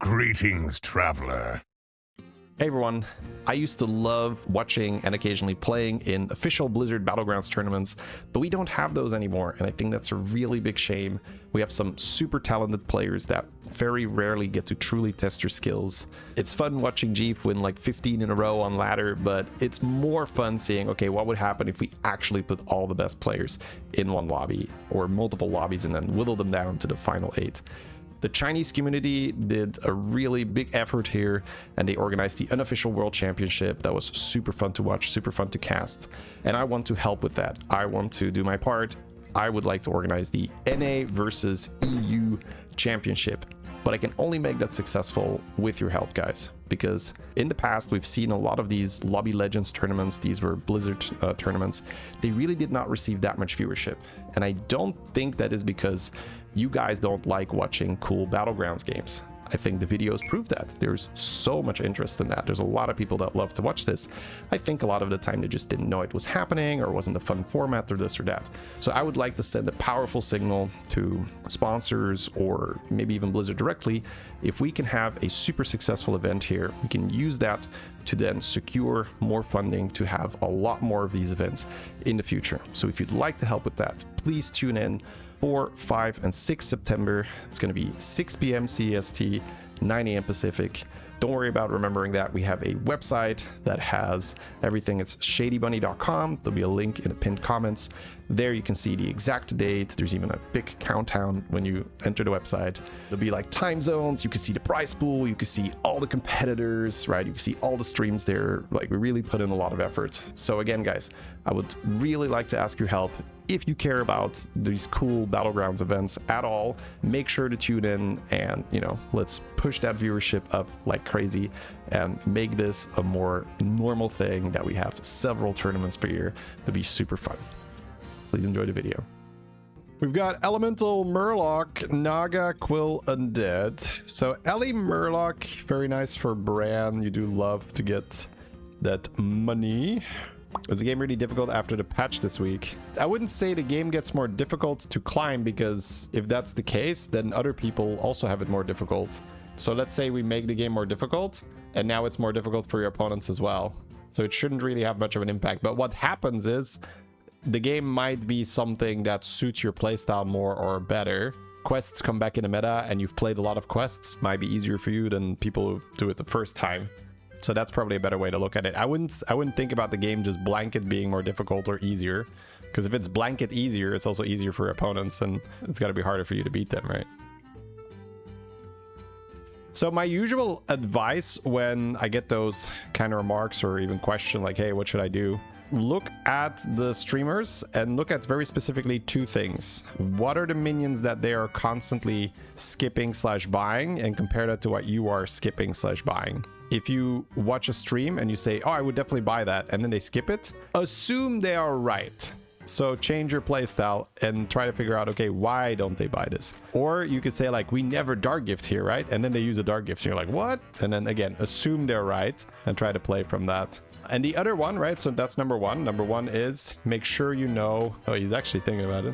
Greetings, traveler. Hey everyone, I used to love watching and occasionally playing in official Blizzard Battlegrounds tournaments, but we don't have those anymore, and I think that's a really big shame. We have some super talented players that very rarely get to truly test their skills. It's fun watching Jeep win like 15 in a row on ladder, but it's more fun seeing, okay, what would happen if we actually put all the best players in one lobby or multiple lobbies and then whittle them down to the final 8. The Chinese community did a really big effort here, and they organized the unofficial World Championship that was super fun to watch, super fun to cast, and I want to help with that. I want to do my part. I would like to organize the NA versus EU Championship, but I can only make that successful with your help, guys, because in the past we've seen a lot of these Lobby Legends tournaments. These were Blizzard tournaments. They really did not receive that much viewership, and I don't think that is because you guys don't like watching cool Battlegrounds games. I think the videos prove that. There's so much interest in that. There's a lot of people that love to watch this. I think a lot of the time they just didn't know it was happening or wasn't a fun format or this or that. So I would like to send a powerful signal to sponsors or maybe even Blizzard directly. If we can have a super successful event here, we can use that to then secure more funding to have a lot more of these events in the future. So if you'd like to help with that, please tune in 4, 5, and 6 September. It's going to be 6 p.m. CST, 9 a.m. Pacific. Don't worry about remembering that. We have a website that has everything. It's ShadyBunny.com. There'll be a link in the pinned comments. There you can see the exact date. There's even a big countdown when you enter the website. There'll be like time zones. You can see the prize pool. You can see all the competitors, right? You can see all the streams there. Like, we really put in a lot of effort. So again, guys, I would really like to ask your help. If you care about these cool Battlegrounds events at all, make sure to tune in and, let's push that viewership up like crazy and make this a more normal thing that we have several tournaments per year to be super fun. Please enjoy the video. We've got Elemental Murloc, Naga, Quill, Undead. So Ellie Murloc, very nice for Bran. You do love to get that money. Is the game really difficult after the patch this week? I wouldn't say the game gets more difficult to climb, because if that's the case, then other people also have it more difficult. So let's say we make the game more difficult, and now it's more difficult for your opponents as well. So it shouldn't really have much of an impact. But what happens is the game might be something that suits your playstyle more or better. Quests come back in the meta, and you've played a lot of quests. Might be easier for you than people who do it the first time. So that's probably a better way to look at it. I wouldn't think about the game just blanket being more difficult or easier, because if it's blanket easier, it's also easier for opponents, and it's got to be harder for you to beat them, right? So my usual advice when I get those kind of remarks or even question like, hey, what should I do? Look at the streamers and look at very specifically two things. What are the minions that they are constantly skipping / buying, and compare that to what you are skipping / buying. If you watch a stream and you say, oh, I would definitely buy that, and then they skip it, assume they are right. So change your playstyle and try to figure out, okay, why don't they buy this? Or you could say like, we never dark gift here, right? And then they use a dark gift and you're like, what? And then again, assume they're right and try to play from that. And the other one, right? So that's number one. Number one is make sure you know, oh, he's actually thinking about it.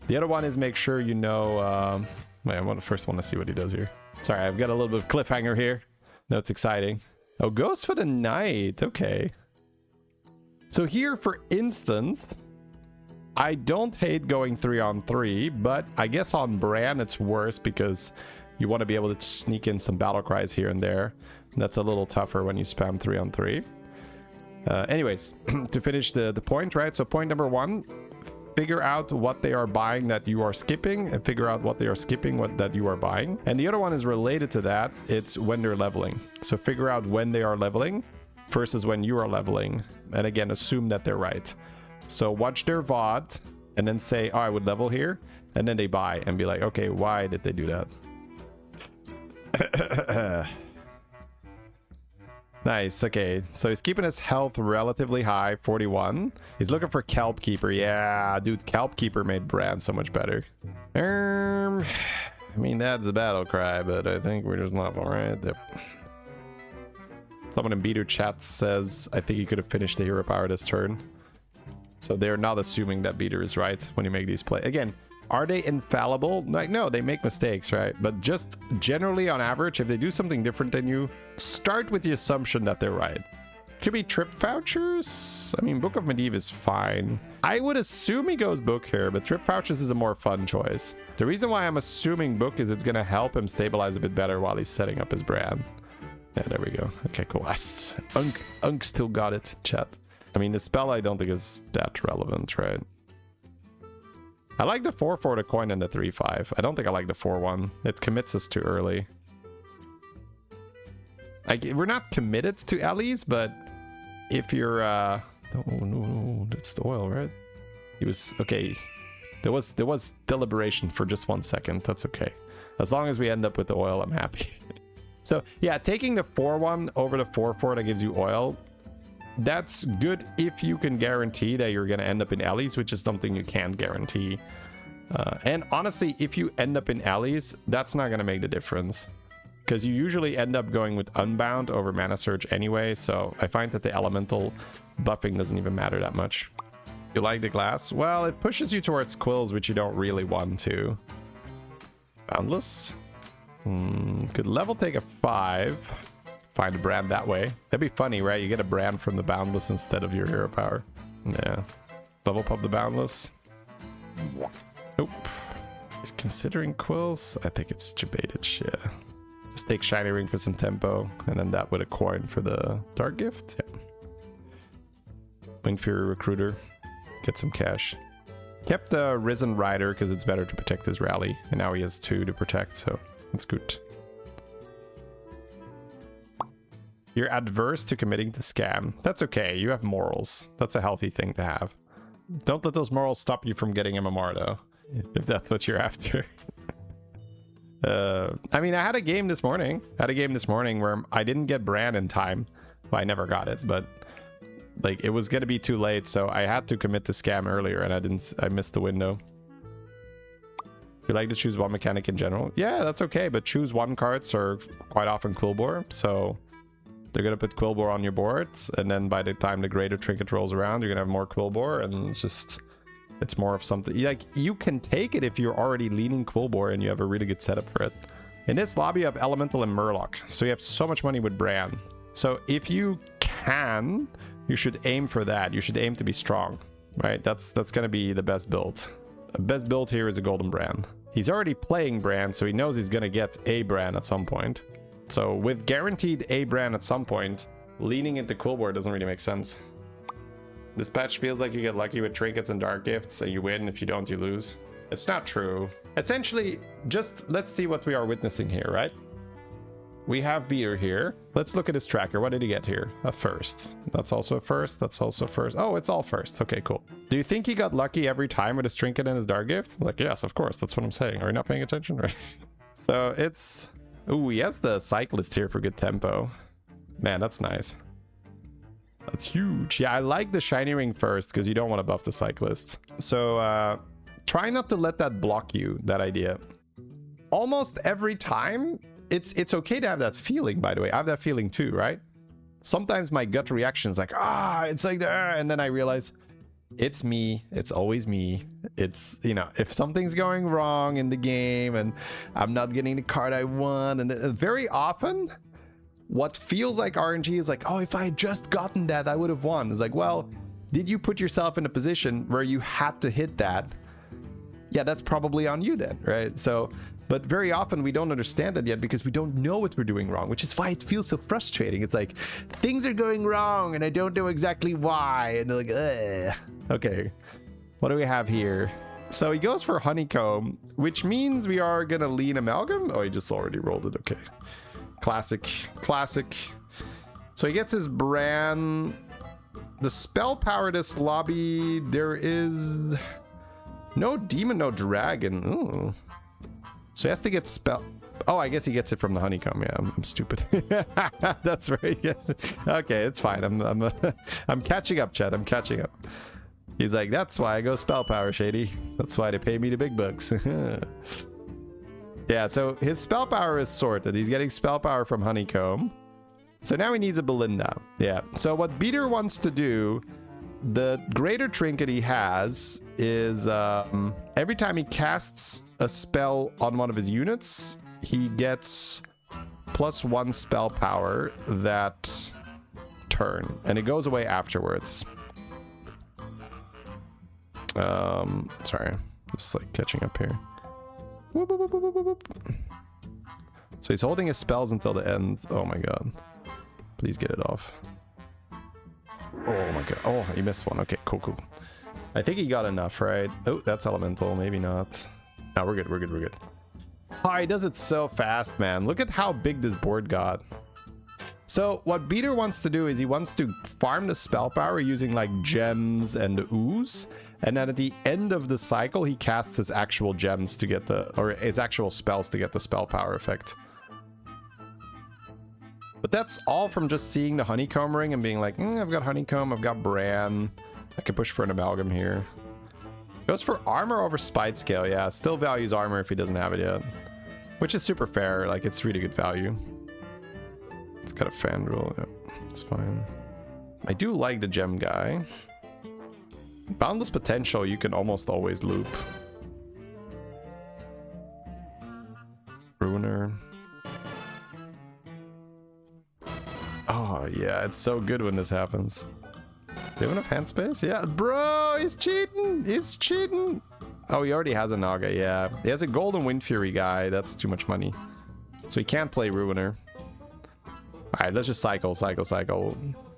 The other one is make sure you know, wait, I first want to see what he does here. Sorry, I've got a little bit of cliffhanger here. No, it's exciting. Oh, goes for the knight. Okay. So here, for instance, I don't hate going 3-on-3, but I guess on Bran it's worse because you want to be able to sneak in some battle cries here and there. And that's a little tougher when you spam 3-on-3. Anyways, to finish the point, right? So point number one, figure out what they are buying that you are skipping, and figure out what they are skipping that you are buying. And the other one is related to that. It's when they're leveling. So figure out when they are leveling versus when you are leveling. And again, assume that they're right. So watch their VOD and then say, oh, I would level here. And then they buy and be like, okay, why did they do that? Nice. Okay, so he's keeping his health relatively high, 41. He's looking for Kelp Keeper. Yeah, dude, Kelp Keeper made Bran so much better. I mean, that's a battle cry, but I think we're just level, right? Yep. Someone in Beater chat says, I think he could have finished the hero power this turn. So they're not assuming that Beater is right when you make these plays. Again, Are they infallible? Like, no, they make mistakes, right? But just generally on average, if they do something different than you, start with the assumption that they're right. Could be trip vouchers. I mean, Book of Medivh is fine. I would assume he goes book here, but trip vouchers is a more fun choice. The reason why I'm assuming book is it's going to help him stabilize a bit better while he's setting up his brand. Yeah, there we go. Okay, cool. Unk still got it, chat. I mean, the spell I don't think is that relevant, right? I like the 4/4 to coin and the 3/5. I don't think I like the 4/1. It commits us too early. Like, we're not committed to Ellie's, but if you're oh no, that's the oil, right? He was okay. There was deliberation for just 1 second. That's okay. As long as we end up with the oil, I'm happy. So yeah, taking the 4/1 over the 4/4 that gives you oil, that's good if you can guarantee that you're gonna end up in Ellie's, which is something you can't guarantee. And honestly, if you end up in Ellie's, that's not gonna make the difference, because you usually end up going with Unbound over Mana Surge anyway, so I find that the elemental buffing doesn't even matter that much. You like the glass? Well, it pushes you towards quills, which you don't really want to. Boundless? Could level take a 5. Find a brand that way. That'd be funny, right? You get a brand from the Boundless instead of your hero power. Yeah. Level pop the Boundless. Nope. He's considering quills? I think it's Jabaitage, yeah. Just take Shiny Ring for some tempo, and then that with a coin for the Dark Gift. Yeah. Wing Fury Recruiter. Get some cash. Kept the Risen Rider because it's better to protect his rally, and now he has 2 to protect, so that's good. You're adverse to committing to scam. That's okay, you have morals. That's a healthy thing to have. Don't let those morals stop you from getting MMR though, if that's what you're after. I mean, I had a game this morning. Where I didn't get Bran in time. Well, I never got it, but like it was gonna be too late, so I had to commit to scam earlier, and I missed the window. You like to choose one mechanic in general? Yeah, that's okay, but choose one cards are quite often Quillbore, so they're gonna put Quillbore on your boards, and then by the time the greater trinket rolls around, you're gonna have more Quillbore, and it's more of something like you can take it if you're already leaning Quillbore and you have a really good setup for it. In this lobby, you have Elemental and Murloc, so you have so much money with Bran. So if you can, you should aim for that. You should aim to be strong, right? That's gonna be the best build. The best build here is a Golden Bran. He's already playing Bran, so he knows he's gonna get a Bran at some point. So with guaranteed a Bran at some point, leaning into Quillbore doesn't really make sense. This patch feels like you get lucky with trinkets and dark gifts, and you win. If you don't, you lose. It's not true. Essentially, just let's see what we are witnessing here, right? We have Beater here. Let's look at his tracker. What did he get here? A first. That's also a first. That's also a first. Oh, it's all firsts. Okay, cool. Do you think he got lucky every time with his trinket and his dark gift? Like, yes, of course. That's what I'm saying. Are you not paying attention? Right. So it's... Ooh, he has the cyclist here for good tempo. Man, that's nice. That's huge. Yeah, I like the shiny ring first because you don't want to buff the cyclist. So try not to let that block you, that idea. Almost every time, it's okay to have that feeling, by the way. I have that feeling too, right? Sometimes my gut reaction is like, it's like that. And then I realize it's me. It's always me. It's, you know, if something's going wrong in the game and I'm not getting the card I want, and very often what feels like RNG is like, oh, if I had just gotten that, I would have won. It's like, well, did you put yourself in a position where you had to hit that? Yeah, that's probably on you then, right? So, but very often we don't understand that yet because we don't know what we're doing wrong, which is why it feels so frustrating. It's like, things are going wrong and I don't know exactly why. And they're like, ugh. Okay, what do we have here? So he goes for Honeycomb, which means we are gonna lean Amalgam. Oh, he just already rolled it, okay. Classic. So he gets his Bran. The spell power this lobby, there is no demon, no dragon. Ooh. So he has to get spell. Oh, I guess he gets it from the Honeycomb. Yeah, I'm stupid. That's right. Yes. Okay, it's fine. I'm catching up, Chad. I'm catching up. He's like, that's why I go spell power, Shady. That's why they pay me the big bucks. Yeah, so his spell power is sorted. He's getting spell power from Honeycomb. So now he needs a Belinda. Yeah, so what Beater wants to do The greater trinket he has is every time he casts a spell on one of his units, he gets +1 spell power that turn, and it goes away afterwards. Sorry, just like catching up here. Whoop, whoop, whoop, whoop, whoop, whoop. So he's holding his spells until the end. Oh my god. Please get it off. Oh my god. Oh, he missed one. Okay, cool, cool. I think he got enough, right? Oh, that's elemental. Maybe not. No, we're good, we're good, we're good. Oh, he does it so fast, man. Look at how big this board got. So what Beater wants to do is he wants to farm the spell power using like gems and ooze. And then at the end of the cycle, he casts his actual gems to get the, or his actual spells to get the spell power effect. But that's all from just seeing the Honeycomb Ring and being like, I've got Honeycomb, I've got Bran. I can push for an Amalgam here. Goes for armor over Spite Scale, yeah. Still values armor if he doesn't have it yet. Which is super fair, like it's really good value. It's got a fan rule, yeah, it's fine. I do like the gem guy. Boundless Potential, you can almost always loop. Ruiner. Oh, yeah, it's so good when this happens. Do you have enough hand space? Yeah, bro, he's cheating! He's cheating! Oh, he already has a Naga, yeah. He has a Golden Wind Fury guy. That's too much money. So he can't play Ruiner. Alright, let's just cycle.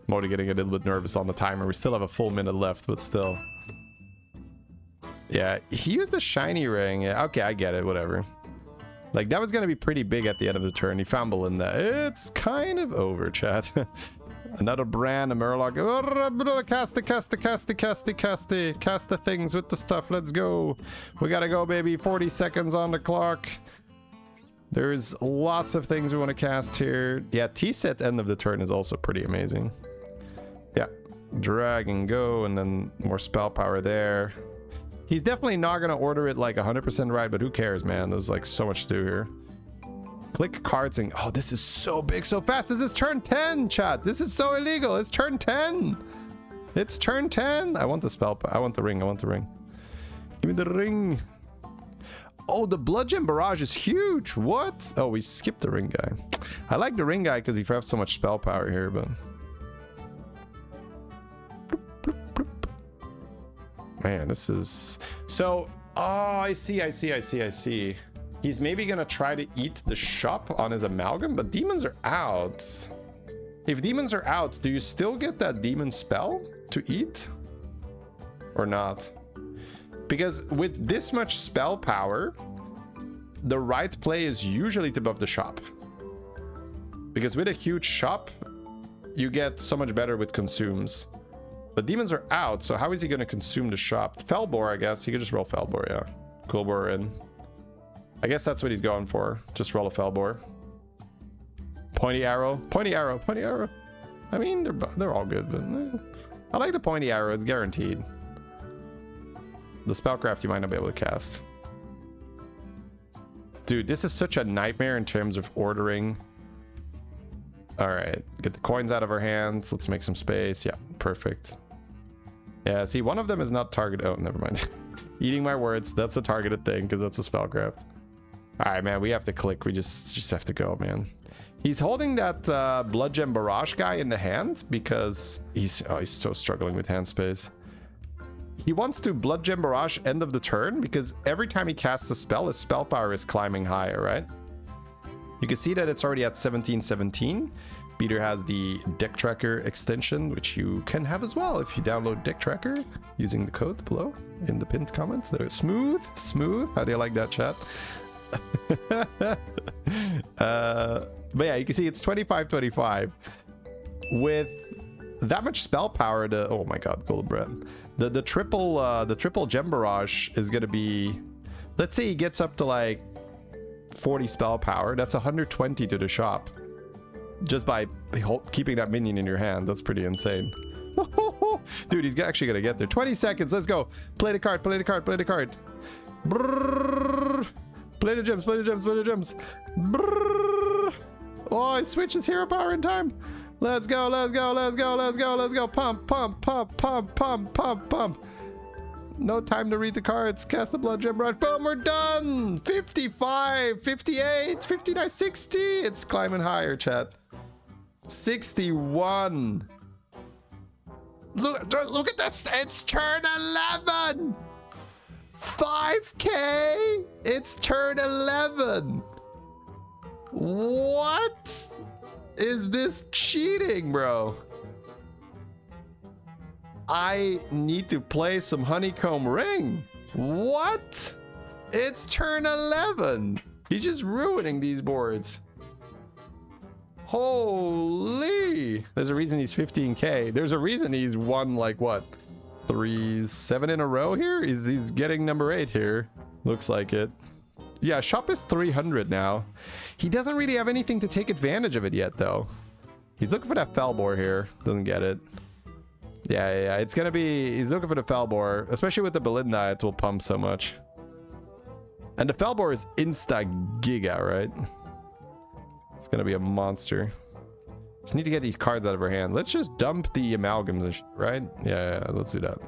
Modi getting a little bit nervous on the timer. We still have a full minute left, but still. Yeah, he used the shiny ring. Yeah, okay, I get it, whatever. Like, that was going to be pretty big at the end of the turn. He found Belinda. It's kind of over, chat. Another Bran, a Murloc. Cast the things with the stuff. Let's go. We gotta go, baby. 40 seconds on the clock. There's lots of things we want to cast here. Yeah, T-set end of the turn is also pretty amazing. Yeah, drag and go, and then more spell power there. He's definitely not going to order it like 100% right, but who cares, man? There's like so much to do here. Click cards and... Oh, this is so big, so fast. This is turn 10, chat. This is so illegal. It's turn 10. It's turn 10. I want the spell... I want the ring. I want the ring. Give me the ring. Oh, the Blood Gem Barrage is huge. What? Oh, we skipped the ring guy. I like the ring guy because he has so much spell power here, but... Man, this is... So... Oh, I see. He's maybe gonna try to eat the shop on his Amalgam, but demons are out. If demons are out, do you still get that demon spell to eat? Or not? Because with this much spell power, the right play is usually to buff the shop. Because with a huge shop, you get so much better with consumes. But demons are out, so how is he going to consume the shop? Felbor, I guess. He could just roll Felbor, yeah. Coolbor in. I guess that's what he's going for. Just roll a Felbor. Pointy arrow. Pointy arrow. Pointy arrow. I mean, they're all good, but I like the pointy arrow. It's guaranteed. The spellcraft you might not be able to cast. Dude, this is such a nightmare in terms of ordering. All right, get the coins out of our hands. Let's make some space. Yeah, perfect. Yeah, see, one of them is not targeted. Oh, never mind. Eating my words. That's a targeted thing because that's a spellcraft. All right, man, we have to click. We just have to go, man. He's holding that Blood Gem Barrage guy in the hand because he's so struggling with hand space. He wants to Blood Gem Barrage end of the turn because every time he casts a spell, his spell power is climbing higher, right? You can see that it's already at 1717. Peter has the Deck Tracker extension, which you can have as well if you download Deck Tracker using the code below in the pinned comment. They're smooth. How do you like that, chat? But yeah, you can see it's 25-25. With that much spell power, oh my god, Goldbrand. The triple Gem Barrage is gonna be, let's say he gets up to like 40 spell power. That's 120 to the shop. Just by keeping that minion in your hand. That's pretty insane. Dude, he's actually gonna get there. 20 seconds, let's go. Play the card, play the card, play the card. Brrr. Play the gems, play the gems, play the gems. Brrr. Oh, I switched his hero power in time. Let's go, let's go, let's go, let's go, let's go. Pump, pump, pump, pump, pump, pump, pump. No time to read the cards. Cast the Blood Gem Barrage. Boom, we're done. 55, 58, 59, 60. It's climbing higher, chat. 61. Look at this. It's turn 11. 5K. It's turn 11. What is this cheating, bro? I need to play some Honeycomb Ring. What? It's turn 11. He's just ruining these boards. Holy. There's a reason he's 15K. There's a reason he's won like what? 7 in a row here? He's getting number 8 here. Looks like it. Yeah, shop is 300 now. He doesn't really have anything to take advantage of it yet though. He's looking for that Felbor here. Doesn't get it. Yeah, it's gonna be, he's looking for the Felbor, especially with the Belinda, it will pump so much. And the Felbor is insta-giga, right? It's gonna be a monster. Just need to get these cards out of her hand. Let's just dump the amalgams and right? Yeah, let's do that.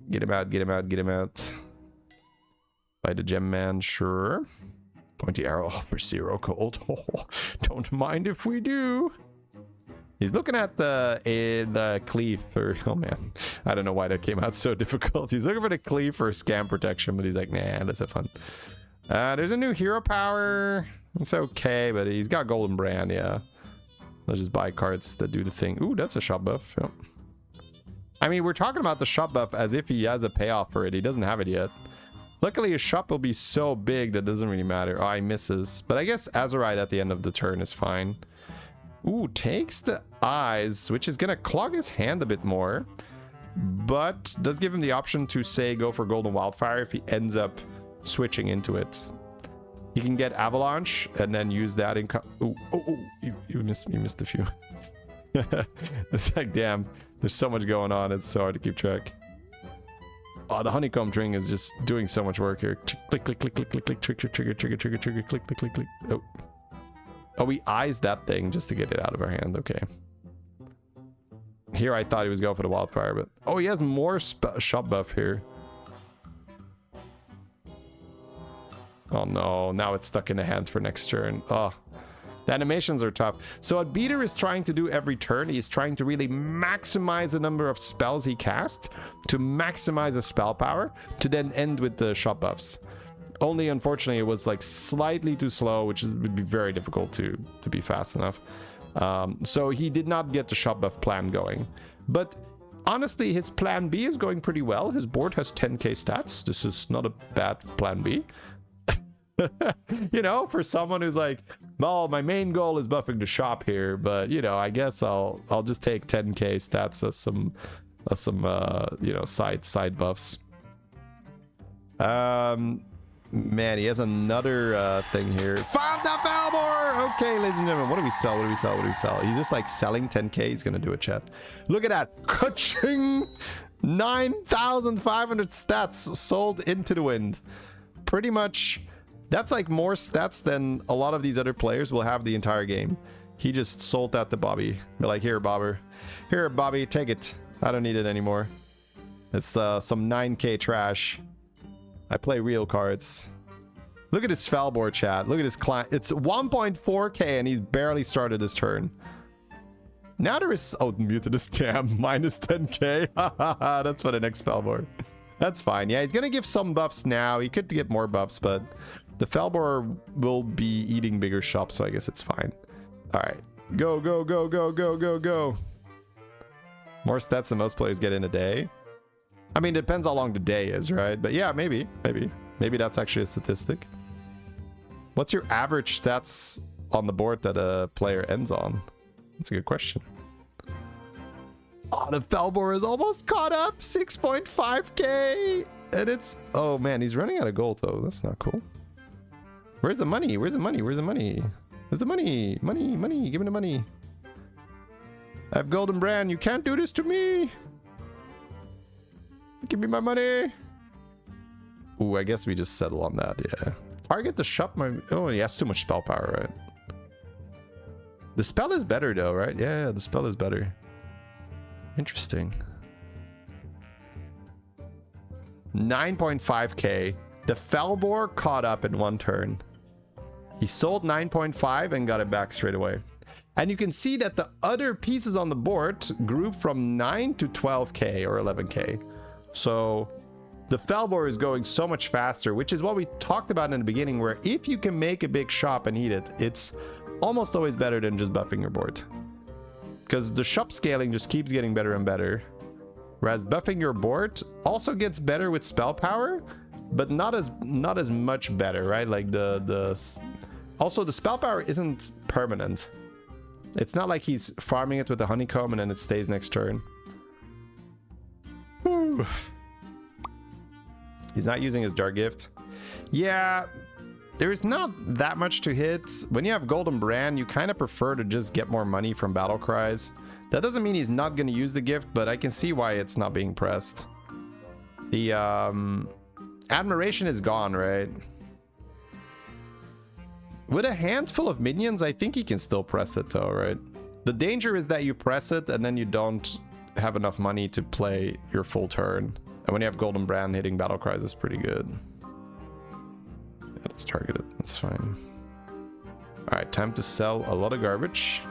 Get him out, get him out, get him out. By the Gem Man, sure. Pointy arrow for 0 gold. Oh, don't mind if we do. He's looking at the cleave for, oh man, I don't know why that came out so difficult. He's looking for the cleave for scam protection, but he's like, nah, let's have fun. There's a new hero power. It's okay, but he's got golden brand, yeah. Let's just buy cards that do the thing. Ooh, that's a shop buff. Yep. I mean, we're talking about the shop buff as if he has a payoff for it. He doesn't have it yet. Luckily, his shop will be so big that it doesn't really matter. Oh, he misses. But I guess Azurite at the end of the turn is fine. Ooh, takes the eyes, which is gonna clog his hand a bit more, but does give him the option to say go for Golden Wildfire if he ends up switching into it. He can get Avalanche and then use that in. You missed a few. It's like, damn, there's so much going on. It's so hard to keep track. Oh, the Honeycomb Ring is just doing so much work here. Click, click, click, click, click, click, trigger, trigger, trigger, trigger, trigger, click, click, click, click. Oh. Oh, we eyes that thing just to get it out of our hand. Okay. Here I thought he was going for the wildfire, but... Oh, he has more shop buff here. Oh no, now it's stuck in the hand for next turn. Oh, the animations are tough. So what Beater is trying to do every turn, he's trying to really maximize the number of spells he casts to maximize the spell power to then end with the shop buffs. Only unfortunately it was like slightly too slow, which would be very difficult to be fast enough. So he did not get the shop buff plan going. But honestly, his plan B is going pretty well. His board has 10k stats. This is not a bad plan B. You know, for someone who's like, well, my main goal is buffing the shop here, but you know, I guess I'll just take 10k stats as some you know, side buffs. Man, he has another thing here. Found the Felbor! Okay, ladies and gentlemen, what do we sell? What do we sell? What do we sell? He's just like selling 10k. He's gonna do a chat. Look at that. Ka-ching! 9,500 stats sold into the wind. Pretty much, that's like more stats than a lot of these other players will have the entire game. He just sold that to Bobby. They're like, here, Bobber. Here, Bobby, take it. I don't need it anymore. It's some 9k trash. I play real cards. Look at his Felbor, chat. Look at his client. It's 1.4k and he's barely started his turn. Now there is... Oh, muted is scam. Minus 10k. That's for the next Felbor. That's fine. Yeah, he's going to give some buffs now. He could get more buffs, but the Felbor will be eating bigger shops, so I guess it's fine. All right. Go, go, go, go, go, go, go. More stats than most players get in a day. I mean, it depends how long the day is, right? But yeah, maybe that's actually a statistic. What's your average stats on the board that a player ends on? That's a good question. Oh, the Felbor is almost caught up. 6.5k. And it's... Oh, man, he's running out of gold, though. That's not cool. Where's the money? Where's the money? Where's the money? Where's the money? Money, money. Give me the money. I have golden brand. You can't do this to me. Give me my money. Ooh, I guess we just settle on that, yeah. Target the shop. Oh, he has too much spell power, right? The spell is better though, right? Yeah, the spell is better. Interesting. 9.5k. The Felbor caught up in one turn. He sold 9.5 and got it back straight away. And you can see that the other pieces on the board grew from 9 to 12k or 11k. So the Felbor is going so much faster, which is what we talked about in the beginning, where if you can make a big shop and eat it, it's almost always better than just buffing your board. Because the shop scaling just keeps getting better and better. Whereas buffing your board also gets better with spell power, but not as much better, right? Like also the spell power isn't permanent. It's not like he's farming it with the honeycomb and then it stays next turn. Whew. He's not using his dark gift. Yeah, there's not that much to hit. When you have Golden Brand, you kind of prefer to just get more money from battle cries. That doesn't mean he's not going to use the gift, but I can see why it's not being pressed. The admiration is gone, right? With a handful of minions, I think he can still press it though, right? The danger is that you press it and then you don't have enough money to play your full turn. And when you have Golden Brand, hitting battle cries is pretty good. Yeah, let's target it. That's fine. All right, time to sell a lot of garbage.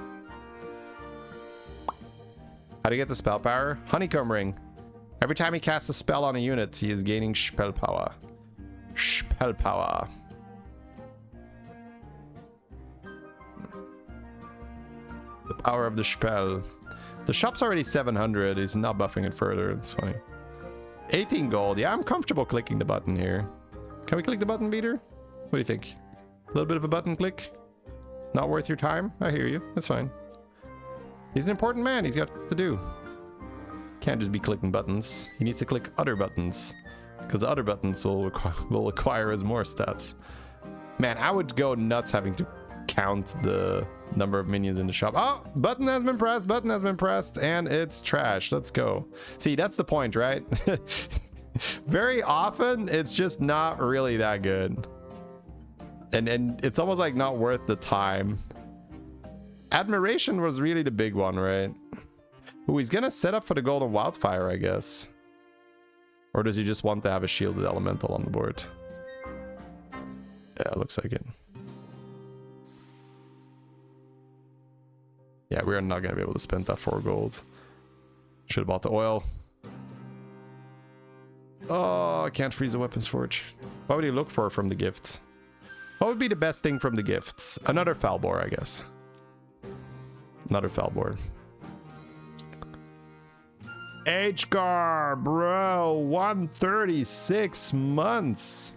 How to get the spell power? Honeycomb Ring. Every time he casts a spell on a unit, he is gaining spell power. Spell power. The power of the spell. The shop's already 700. He's not buffing it further. It's funny. 18 gold. Yeah, I'm comfortable clicking the button here. Can we click the button, Beater? What do you think? A little bit of a button click? Not worth your time? I hear you. That's fine. He's an important man. He's got to do. Can't just be clicking buttons. He needs to click other buttons, because the other buttons will acquire as more stats. Man, I would go nuts having to count the number of minions in the shop. Oh, button has been pressed. Button has been pressed, and it's trash. Let's go. See, that's the point, right? Very often, it's just not really that good. And it's almost like not worth the time. Admiration was really the big one, right? Ooh, he's gonna set up for the Golden Wildfire, I guess. Or does he just want to have a shielded elemental on the board? Yeah, it looks like it. Yeah, we're not gonna be able to spend that 4 gold. Should have bought the oil. Oh, I can't freeze a weapons forge. What would he look for from the gifts? What would be the best thing from the gifts? Another Falbor, I guess. Another Falbor. HGAR, bro. 136 months.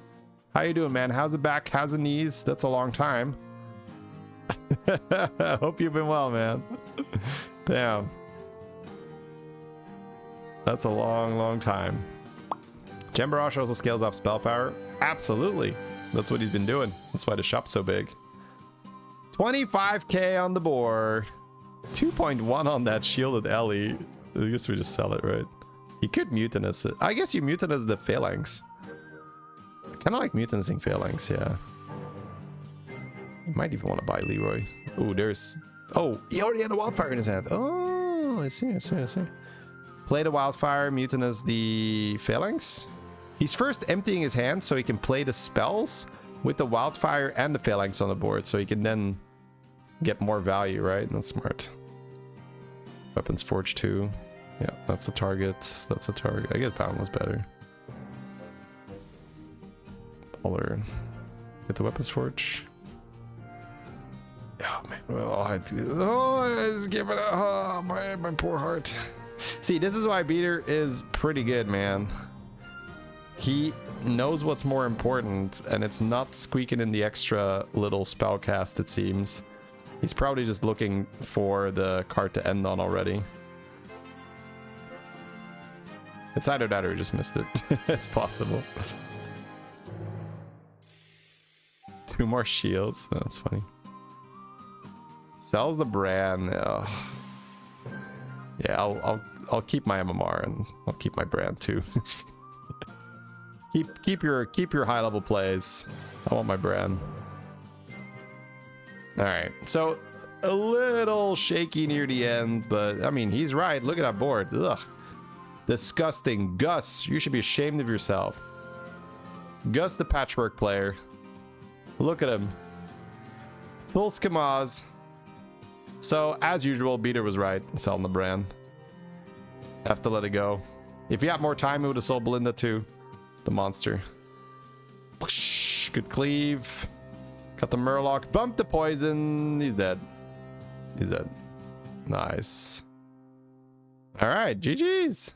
How you doing, man? How's the back? How's the knees? That's a long time. Hope you've been well, man. Damn. That's a long, long time. Gem Barrage also scales off spell power. Absolutely. That's what he's been doing. That's why the shop's so big. 25k on the board. 2.1 on that shielded Ellie. I guess we just sell it, right? He could mutinous it. I guess you mutinous the phalanx. I kind of like mutinusing phalanx, yeah. You might even want to buy Leroy. Oh, there's... Oh, he already had a wildfire in his hand. Oh, I see. Play the wildfire, mutinous the phalanx. He's first emptying his hand so he can play the spells with the wildfire and the phalanx on the board, so he can then get more value, right? That's smart. Weapons Forge 2. Yeah, that's a target. That's a target. I guess Pound was better. Polar. Get the Weapons Forge. Oh, man. I just give it a... Oh, my poor heart. See, this is why Beater is pretty good, man. He knows what's more important, and it's not squeaking in the extra little spell cast, it seems. He's probably just looking for the card to end on already. It's either that or he just missed it. It's possible. 2 more shields. Oh, that's funny. Sells the brand. Ugh. Yeah, I'll keep my MMR and I'll keep my brand too. keep your high level plays. I want my brand. All right, so a little shaky near the end, but I mean, he's right. Look at that board. Ugh. Disgusting. Gus, you should be ashamed of yourself. Gus, the patchwork player. Look at him. Full skamaz. So, as usual, Beater was right selling the brand. Have to let it go. If he had more time, he would have sold Belinda too. The monster. Whoosh, good cleave. Cut the Murloc. Bump the poison. He's dead. He's dead. Nice. All right, GG's.